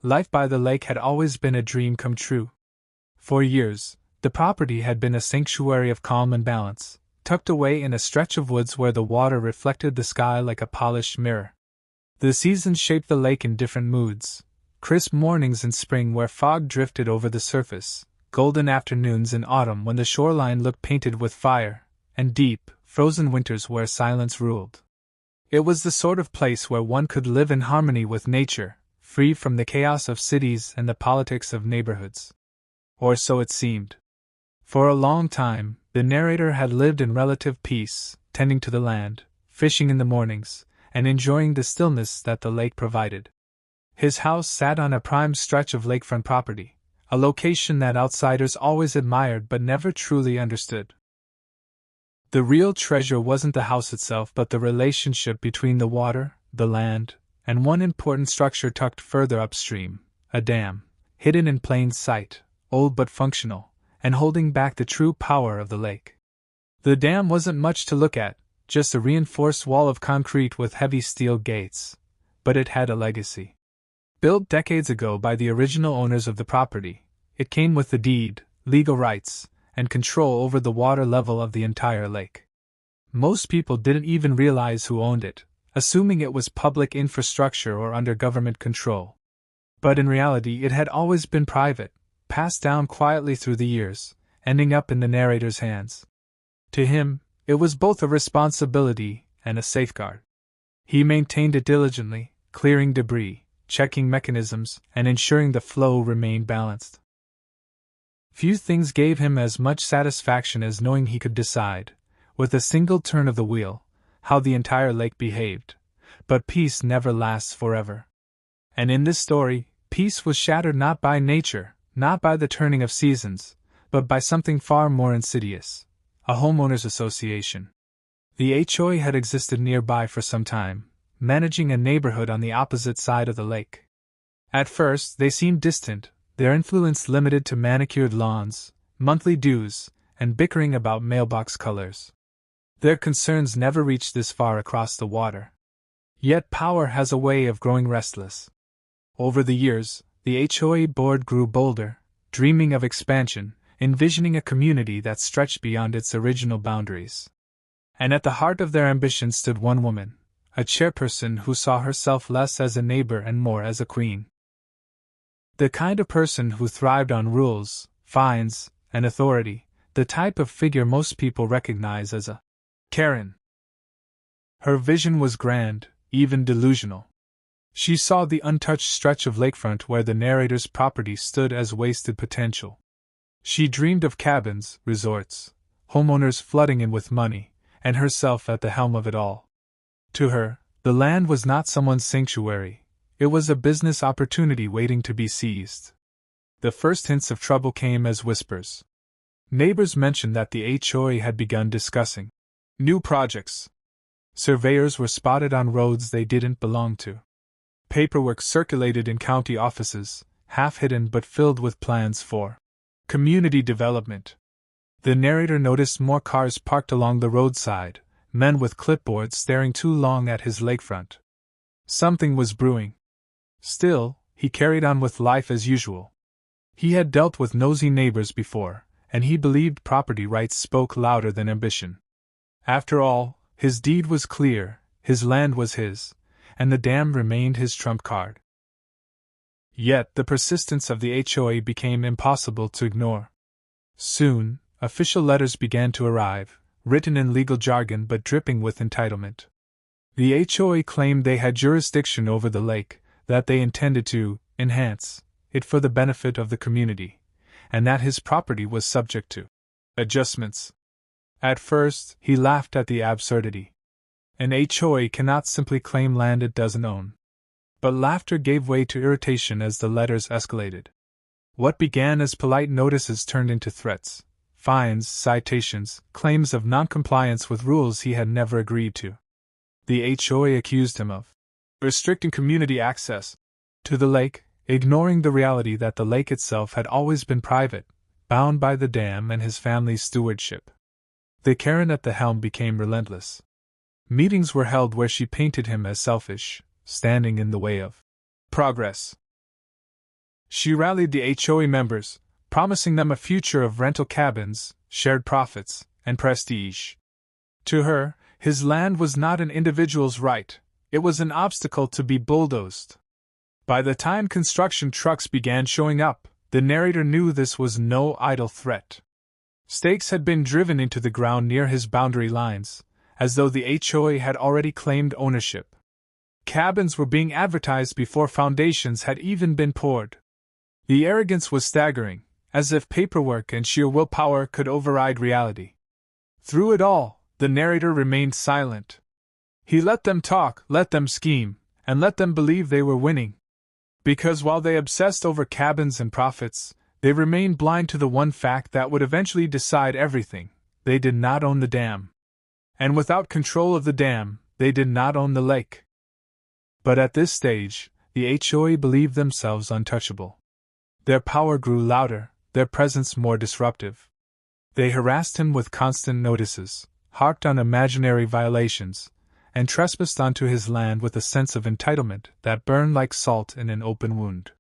Life by the lake had always been a dream come true. For years, the property had been a sanctuary of calm and balance, tucked away in a stretch of woods where the water reflected the sky like a polished mirror. The seasons shaped the lake in different moods: crisp mornings in spring where fog drifted over the surface, golden afternoons in autumn when the shoreline looked painted with fire, and deep, frozen winters where silence ruled. It was the sort of place where one could live in harmony with nature, free from the chaos of cities and the politics of neighborhoods. Or so it seemed. For a long time, the narrator had lived in relative peace, tending to the land, fishing in the mornings, and enjoying the stillness that the lake provided. His house sat on a prime stretch of lakefront property, a location that outsiders always admired but never truly understood. The real treasure wasn't the house itself but the relationship between the water, the land, and one important structure tucked further upstream, a dam, hidden in plain sight, old but functional, and holding back the true power of the lake. The dam wasn't much to look at, just a reinforced wall of concrete with heavy steel gates, but it had a legacy. Built decades ago by the original owners of the property, it came with the deed, legal rights, and control over the water level of the entire lake. Most people didn't even realize who owned it, assuming it was public infrastructure or under government control. But in reality, it had always been private, passed down quietly through the years, ending up in the narrator's hands. To him, it was both a responsibility and a safeguard. He maintained it diligently, clearing debris, checking mechanisms, and ensuring the flow remained balanced. Few things gave him as much satisfaction as knowing he could decide, with a single turn of the wheel, how the entire lake behaved. But peace never lasts forever. And in this story, peace was shattered not by nature, not by the turning of seasons, but by something far more insidious: a homeowners association. The HOA had existed nearby for some time, managing a neighborhood on the opposite side of the lake. At first, they seemed distant, their influence limited to manicured lawns, monthly dues, and bickering about mailbox colors. Their concerns never reached this far across the water. Yet power has a way of growing restless. Over the years, the HOA board grew bolder, dreaming of expansion, envisioning a community that stretched beyond its original boundaries. And at the heart of their ambition stood one woman, a chairperson who saw herself less as a neighbor and more as a queen. The kind of person who thrived on rules, fines, and authority, the type of figure most people recognize as a Karen. Her vision was grand, even delusional. She saw the untouched stretch of lakefront where the narrator's property stood as wasted potential. She dreamed of cabins, resorts, homeowners flooding in with money, and herself at the helm of it all. To her, the land was not someone's sanctuary, it was a business opportunity waiting to be seized. The first hints of trouble came as whispers. Neighbors mentioned that the HOA had begun discussing new projects. Surveyors were spotted on roads they didn't belong to. Paperwork circulated in county offices, half hidden but filled with plans for community development. The narrator noticed more cars parked along the roadside, men with clipboards staring too long at his lakefront. Something was brewing. Still, he carried on with life as usual. He had dealt with nosy neighbors before, and he believed property rights spoke louder than ambition. After all, his deed was clear, his land was his, and the dam remained his trump card. Yet the persistence of the HOA became impossible to ignore. Soon, official letters began to arrive, written in legal jargon but dripping with entitlement. The HOA claimed they had jurisdiction over the lake, that they intended to enhance it for the benefit of the community, and that his property was subject to adjustments. At first, he laughed at the absurdity. An HOA cannot simply claim land it doesn't own. But laughter gave way to irritation as the letters escalated. What began as polite notices turned into threats, fines, citations, claims of noncompliance with rules he had never agreed to. The HOA accused him of restricting community access to the lake, ignoring the reality that the lake itself had always been private, bound by the dam and his family's stewardship. The Karen at the helm became relentless. Meetings were held where she painted him as selfish, standing in the way of progress. She rallied the HOA members, promising them a future of rental cabins, shared profits, and prestige. To her, his land was not an individual's right, it was an obstacle to be bulldozed. By the time construction trucks began showing up, the narrator knew this was no idle threat. Stakes had been driven into the ground near his boundary lines, as though the HOA had already claimed ownership. Cabins were being advertised before foundations had even been poured. The arrogance was staggering, as if paperwork and sheer willpower could override reality. Through it all, the narrator remained silent. He let them talk, let them scheme, and let them believe they were winning. Because while they obsessed over cabins and profits, they remained blind to the one fact that would eventually decide everything: they did not own the dam. And without control of the dam, they did not own the lake. But at this stage, the HOA believed themselves untouchable. Their power grew louder, their presence more disruptive. They harassed him with constant notices, harped on imaginary violations, and trespassed onto his land with a sense of entitlement that burned like salt in an open wound.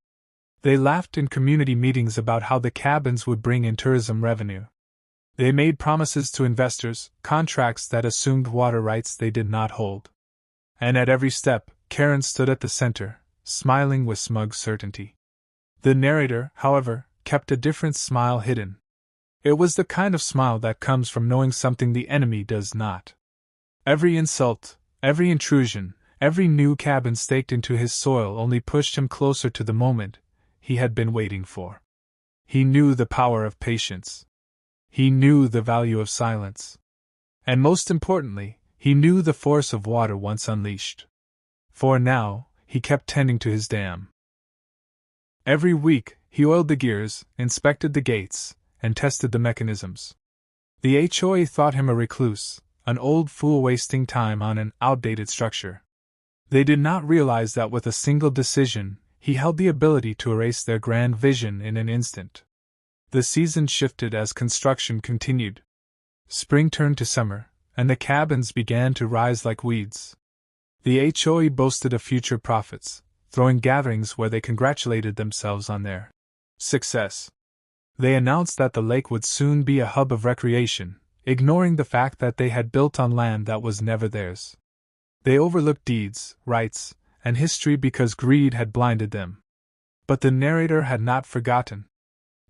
They laughed in community meetings about how the cabins would bring in tourism revenue. They made promises to investors, contracts that assumed water rights they did not hold. And at every step, Karen stood at the center, smiling with smug certainty. The narrator, however, kept a different smile hidden. It was the kind of smile that comes from knowing something the enemy does not. Every insult, every intrusion, every new cabin staked into his soil only pushed him closer to the moment he had been waiting for. He knew the power of patience. He knew the value of silence. And most importantly, he knew the force of water once unleashed. For now, he kept tending to his dam. Every week, he oiled the gears, inspected the gates, and tested the mechanisms. The HOA thought him a recluse, an old fool wasting time on an outdated structure. They did not realize that with a single decision, he held the ability to erase their grand vision in an instant. The season shifted as construction continued. Spring turned to summer, and the cabins began to rise like weeds. The HOA boasted of future profits, throwing gatherings where they congratulated themselves on their success. They announced that the lake would soon be a hub of recreation, ignoring the fact that they had built on land that was never theirs. They overlooked deeds, rights, and history because greed had blinded them. But the narrator had not forgotten.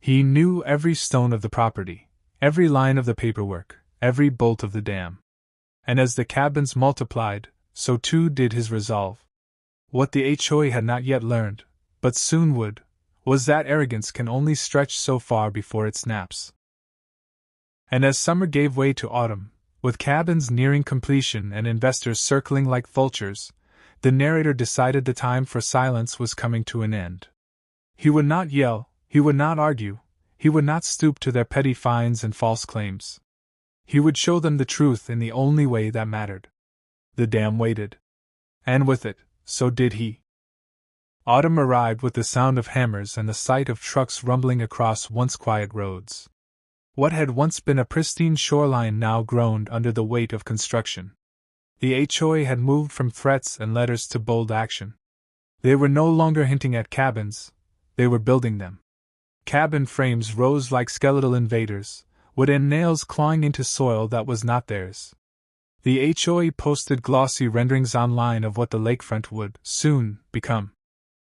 He knew every stone of the property, every line of the paperwork, every bolt of the dam. And as the cabins multiplied, so too did his resolve. What the HOA had not yet learned, but soon would, was that arrogance can only stretch so far before it snaps. And as summer gave way to autumn, with cabins nearing completion and investors circling like vultures, the narrator decided the time for silence was coming to an end. He would not yell, he would not argue, he would not stoop to their petty fines and false claims. He would show them the truth in the only way that mattered. The dam waited. And with it, so did he. Autumn arrived with the sound of hammers and the sight of trucks rumbling across once quiet roads. What had once been a pristine shoreline now groaned under the weight of construction. The HOA had moved from threats and letters to bold action. They were no longer hinting at cabins, they were building them. Cabin frames rose like skeletal invaders, wood and nails clawing into soil that was not theirs. The HOA posted glossy renderings online of what the lakefront would soon become.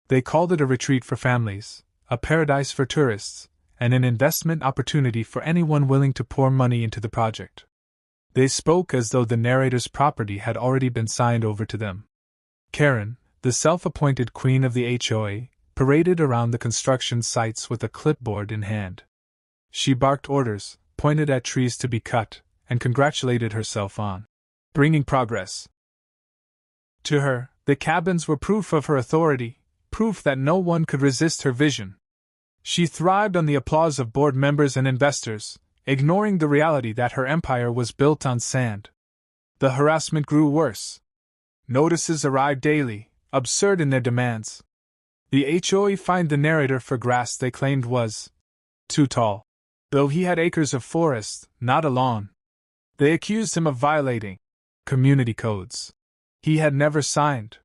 They called it a retreat for families, a paradise for tourists, and an investment opportunity for anyone willing to pour money into the project. They spoke as though the narrator's property had already been signed over to them. Karen, the self-appointed queen of the HOA, paraded around the construction sites with a clipboard in hand. She barked orders, pointed at trees to be cut, and congratulated herself on bringing progress. To her, the cabins were proof of her authority, proof that no one could resist her vision. She thrived on the applause of board members and investors, ignoring the reality that her empire was built on sand. The harassment grew worse. Notices arrived daily, absurd in their demands. The HOA fined the narrator for grass they claimed was too tall, though he had acres of forest, not a lawn. They accused him of violating community codes he had never signed.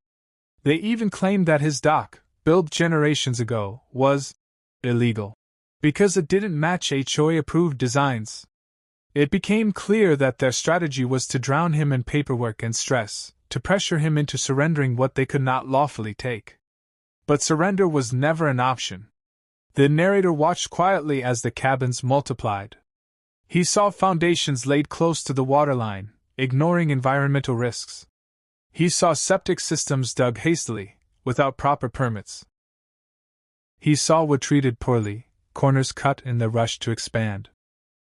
They even claimed that his dock, built generations ago, was illegal. Because it didn't match HOA-approved designs. It became clear that their strategy was to drown him in paperwork and stress, to pressure him into surrendering what they could not lawfully take. But surrender was never an option. The narrator watched quietly as the cabins multiplied. He saw foundations laid close to the waterline, ignoring environmental risks. He saw septic systems dug hastily, without proper permits. He saw wood treated poorly, corners cut in the rush to expand.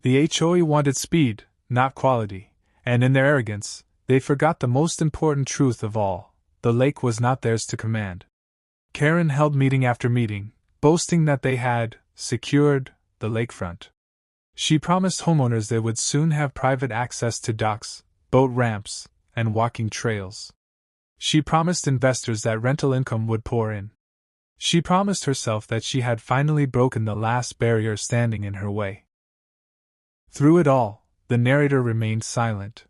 The HOA wanted speed, not quality, and in their arrogance, they forgot the most important truth of all: the lake was not theirs to command. Karen held meeting after meeting, boasting that they had secured the lakefront. She promised homeowners they would soon have private access to docks, boat ramps, and walking trails. She promised investors that rental income would pour in. She promised herself that she had finally broken the last barrier standing in her way. Through it all, the narrator remained silent.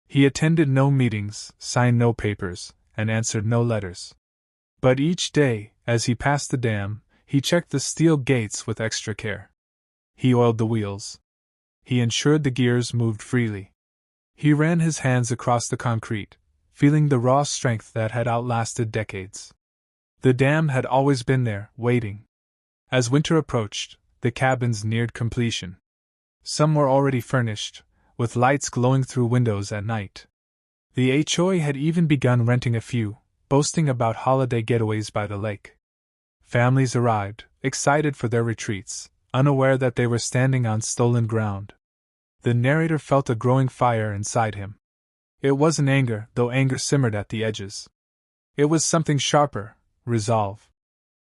He attended no meetings, signed no papers, and answered no letters. But each day, as he passed the dam, he checked the steel gates with extra care. He oiled the wheels. He ensured the gears moved freely. He ran his hands across the concrete, feeling the raw strength that had outlasted decades. The dam had always been there, waiting. As winter approached, the cabins neared completion. Some were already furnished, with lights glowing through windows at night. The HOA had even begun renting a few, boasting about holiday getaways by the lake. Families arrived, excited for their retreats, unaware that they were standing on stolen ground. The narrator felt a growing fire inside him. It wasn't anger, though anger simmered at the edges. It was something sharper: resolve.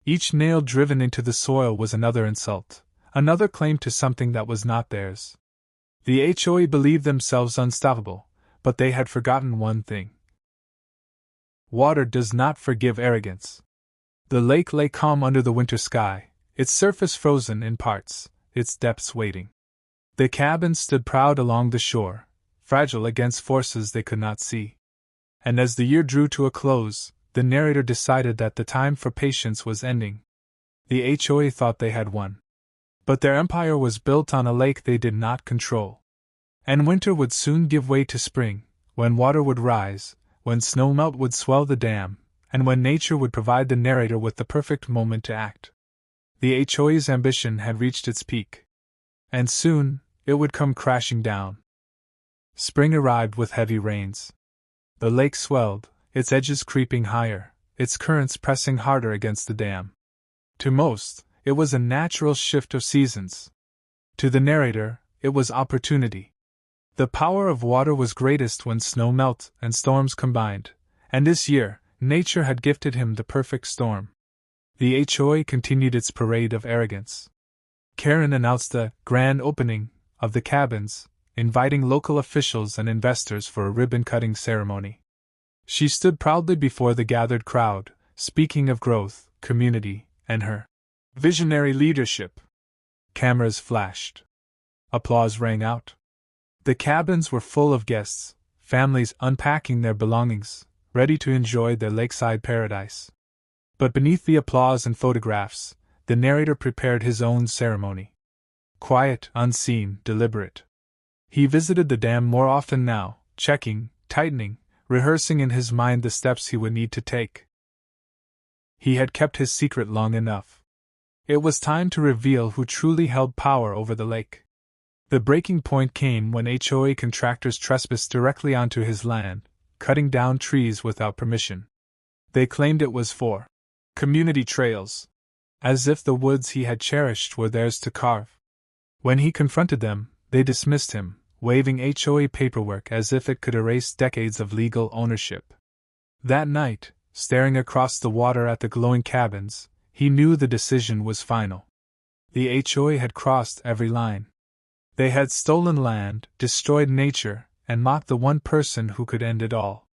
Each nail driven into the soil was another insult, another claim to something that was not theirs. The HOA believed themselves unstoppable, but they had forgotten one thing. Water does not forgive arrogance. The lake lay calm under the winter sky, its surface frozen in parts, its depths waiting. The cabins stood proud along the shore, fragile against forces they could not see. And as the year drew to a close, the narrator decided that the time for patience was ending. The HOA thought they had won. But their empire was built on a lake they did not control. And winter would soon give way to spring, when water would rise, when snowmelt would swell the dam, and when nature would provide the narrator with the perfect moment to act. The HOA's ambition had reached its peak. And soon, it would come crashing down. Spring arrived with heavy rains. The lake swelled, its edges creeping higher, its currents pressing harder against the dam. To most, it was a natural shift of seasons. To the narrator, it was opportunity. The power of water was greatest when snow melt and storms combined, and this year, nature had gifted him the perfect storm. The HOA continued its parade of arrogance. Karen announced the grand opening of the cabins, inviting local officials and investors for a ribbon-cutting ceremony. She stood proudly before the gathered crowd, speaking of growth, community, and her visionary leadership. Cameras flashed. Applause rang out. The cabins were full of guests, families unpacking their belongings, ready to enjoy their lakeside paradise. But beneath the applause and photographs, the narrator prepared his own ceremony. Quiet, unseen, deliberate. He visited the dam more often now, checking, tightening, rehearsing in his mind the steps he would need to take. He had kept his secret long enough. It was time to reveal who truly held power over the lake. The breaking point came when HOA contractors trespassed directly onto his land, cutting down trees without permission. They claimed it was for community trails, as if the woods he had cherished were theirs to carve. When he confronted them, they dismissed him, waving HOA paperwork as if it could erase decades of legal ownership. That night, staring across the water at the glowing cabins, he knew the decision was final. The HOA had crossed every line. They had stolen land, destroyed nature, and mocked the one person who could end it all.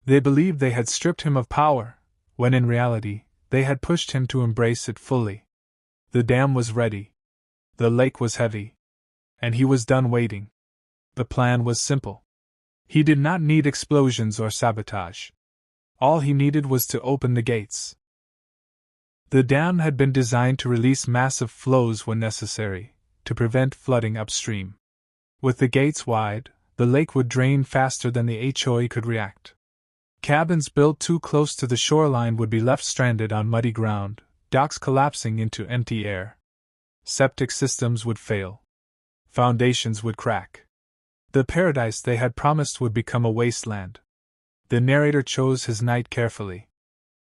They believed they had stripped him of power, when in reality, they had pushed him to embrace it fully. The dam was ready. The lake was heavy. And he was done waiting. The plan was simple. He did not need explosions or sabotage. All he needed was to open the gates. The dam had been designed to release massive flows when necessary, to prevent flooding upstream. With the gates wide, the lake would drain faster than the HOA could react. Cabins built too close to the shoreline would be left stranded on muddy ground, docks collapsing into empty air. Septic systems would fail. Foundations would crack. The paradise they had promised would become a wasteland. The narrator chose his night carefully.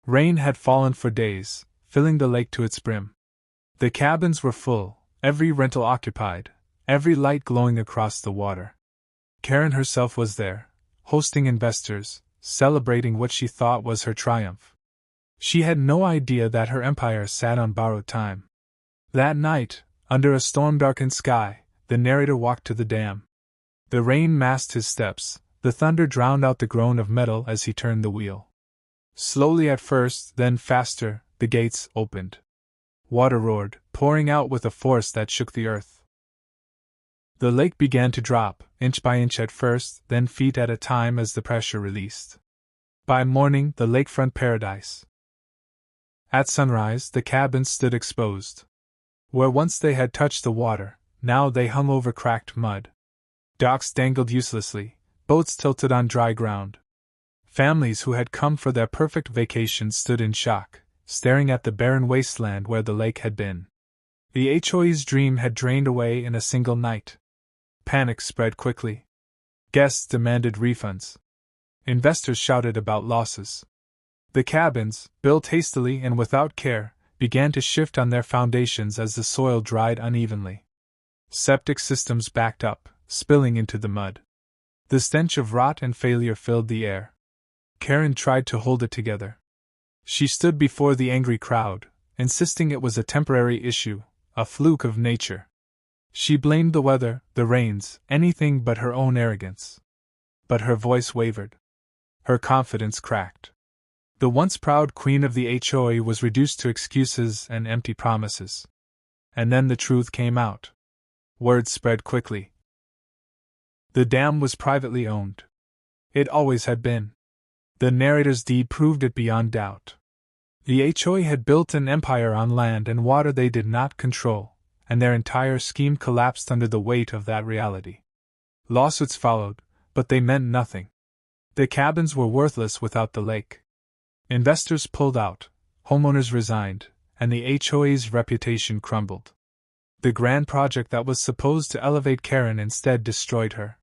Rain had fallen for days, filling the lake to its brim. The cabins were full, every rental occupied, every light glowing across the water. Karen herself was there, hosting investors, celebrating what she thought was her triumph. She had no idea that her empire sat on borrowed time. That night, under a storm-darkened sky, the narrator walked to the dam. The rain masked his steps, the thunder drowned out the groan of metal as he turned the wheel. Slowly at first, then faster, the gates opened. Water roared, pouring out with a force that shook the earth. The lake began to drop, inch by inch at first, then feet at a time as the pressure released. By morning, the lakefront paradise. At sunrise, the cabins stood exposed. Where once they had touched the water, now they hung over cracked mud. Docks dangled uselessly, boats tilted on dry ground. Families who had come for their perfect vacation stood in shock, staring at the barren wasteland where the lake had been. The HOA's dream had drained away in a single night. Panic spread quickly. Guests demanded refunds. Investors shouted about losses. The cabins, built hastily and without care, began to shift on their foundations as the soil dried unevenly. Septic systems backed up, spilling into the mud. The stench of rot and failure filled the air. Karen tried to hold it together. She stood before the angry crowd, insisting it was a temporary issue, a fluke of nature. She blamed the weather, the rains, anything but her own arrogance. But her voice wavered. Her confidence cracked. The once proud queen of the HOA was reduced to excuses and empty promises. And then the truth came out. Word spread quickly. The dam was privately owned. It always had been. The narrator's deed proved it beyond doubt. The HOA had built an empire on land and water they did not control, and their entire scheme collapsed under the weight of that reality. Lawsuits followed, but they meant nothing. The cabins were worthless without the lake. Investors pulled out, homeowners resigned, and the HOA's reputation crumbled. The grand project that was supposed to elevate Karen instead destroyed her.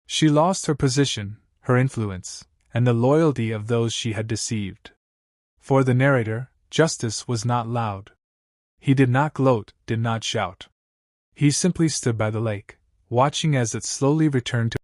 She lost her position, her influence, and the loyalty of those she had deceived. For the narrator, justice was not loud. He did not gloat, did not shout. He simply stood by the lake, watching as it slowly returned to